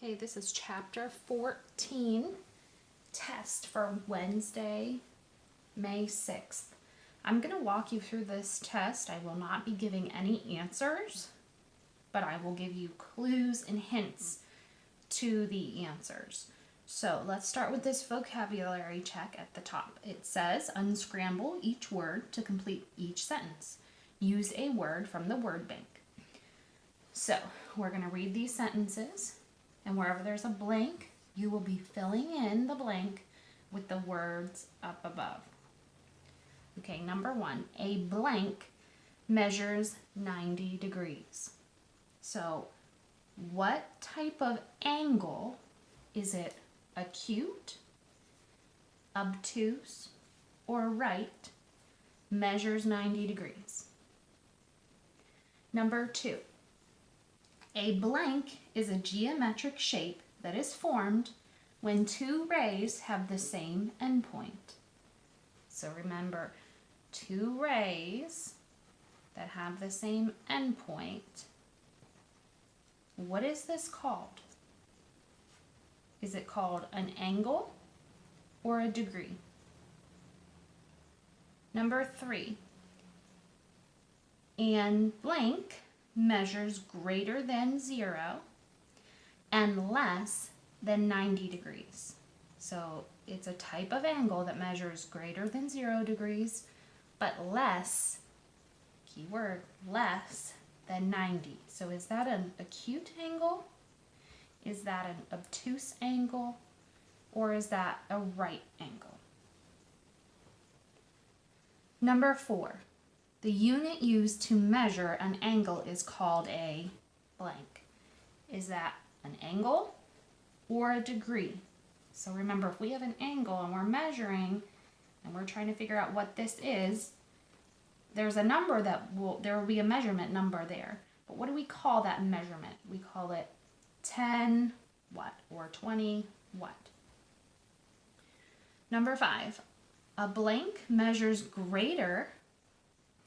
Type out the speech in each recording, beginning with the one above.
Okay, this is chapter 14, test for Wednesday, May 6th. I'm going to walk you through this test. I will not be giving any answers, but I will give you clues and hints to the answers. So let's start with this vocabulary check at the top. It says, unscramble each word to complete each sentence. Use a word from the word bank. So we're going to read these sentences, and wherever there's a blank, you will be filling in the blank with the words up above. Okay, number one, a blank measures 90 degrees. So what type of angle is it? Acute, obtuse, or right measures 90 degrees. Number two, a blank is a geometric shape that is formed when two rays have the same endpoint. So remember, two rays that have the same endpoint. What is this called? Is it called an angle or a degree? Number three, and blank measures greater than 0 and less than 90 degrees. So it's a type of angle that measures greater than 0 degrees, but less, keyword, less than 90. So is that an acute angle? Is that an obtuse angle? Or is that a right angle? Number four, the unit used to measure an angle is called a blank. Is that an angle or a degree? So remember, if we have an angle and we're measuring and we're trying to figure out what this is, there's a number there will be a measurement number there. But what do we call that measurement? We call it 10 what or 20 what? Number five, a blank measures greater,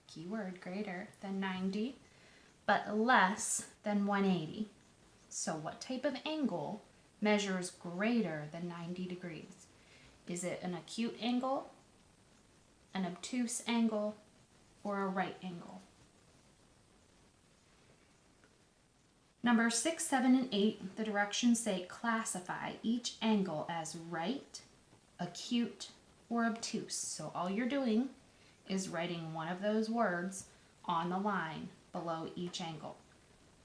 keyword greater than 90, but less than 180. So what type of angle measures greater than 90 degrees? Is it an acute angle, an obtuse angle, or a right angle? Number 6, 7, and 8, the directions say classify each angle as right, acute, or obtuse. So all you're doing is writing one of those words on the line below each angle.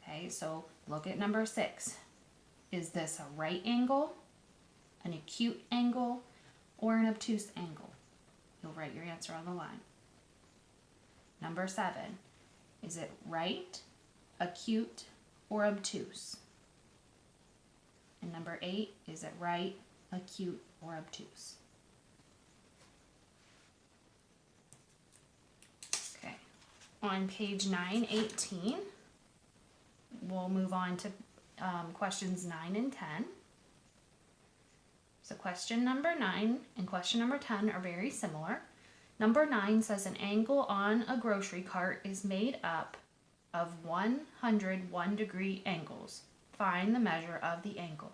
Okay, so look at number 6. Is this a right angle, an acute angle, or an obtuse angle? You'll write your answer on the line. Number 7, is it right, acute, or obtuse? And number 8, is it right, acute, or obtuse? Okay, on page 918, we'll move on to questions 9 and 10. So question number 9 and question number 10 are very similar. Number 9 says an angle on a grocery cart is made up of 101 degree angles. Find the measure of the angle.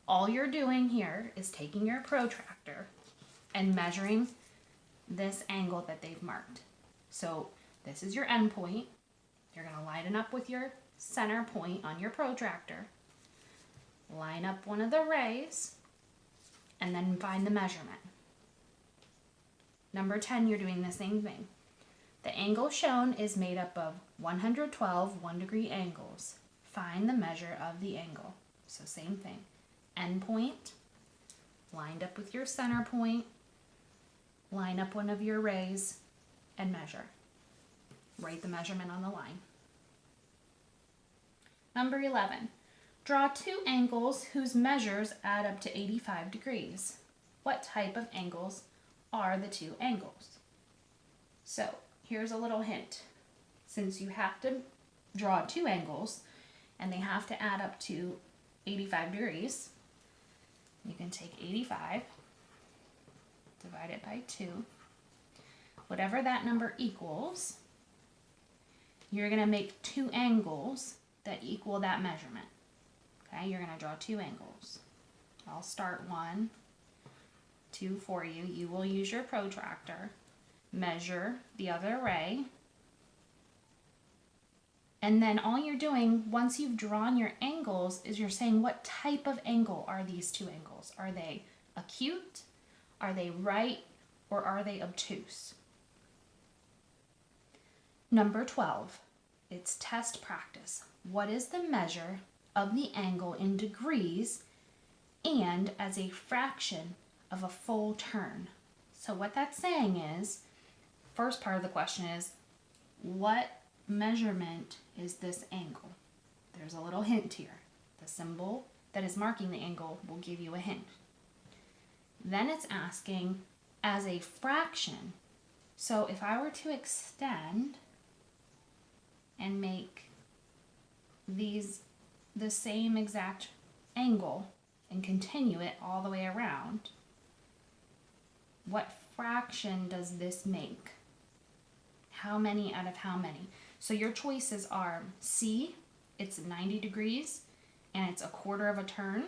All you're doing here is taking your protractor and measuring this angle that they've marked. So this is your end point. You're going to line it up with your center point on your protractor. Line up one of the rays and then find the measurement. Number 10, you're doing the same thing. The angle shown is made up of 112 1-degree angles. Find the measure of the angle. So same thing. End point, lined up with your center point, line up one of your rays, and measure. Write the measurement on the line. Number 11, draw two angles whose measures add up to 85 degrees. What type of angles are the two angles? So here's a little hint. Since you have to draw two angles and they have to add up to 85 degrees, you can take 85, divide it by 2. Whatever that number equals, you're going to make two angles that equal that measurement. Okay, you're going to draw 2 angles. I'll start 1, 2 for you. You will use your protractor, measure the other ray, and then all you're doing once you've drawn your angles is you're saying what type of angle are these 2 angles? Are they acute? Are they right? Or are they obtuse? Number 12, it's test practice. What is the measure of the angle in degrees and as a fraction of a full turn? So what that's saying is, first part of the question is, what measurement is this angle? There's a little hint here. The symbol that is marking the angle will give you a hint. Then it's asking as a fraction. So if I were to extend and make these the same exact angle and continue it all the way around, what fraction does this make? How many out of how many? So your choices are C, it's 90 degrees and it's a quarter of a turn,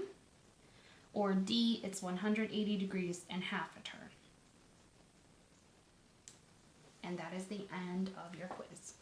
or D, it's 180 degrees and half a turn. And that is the end of your quiz.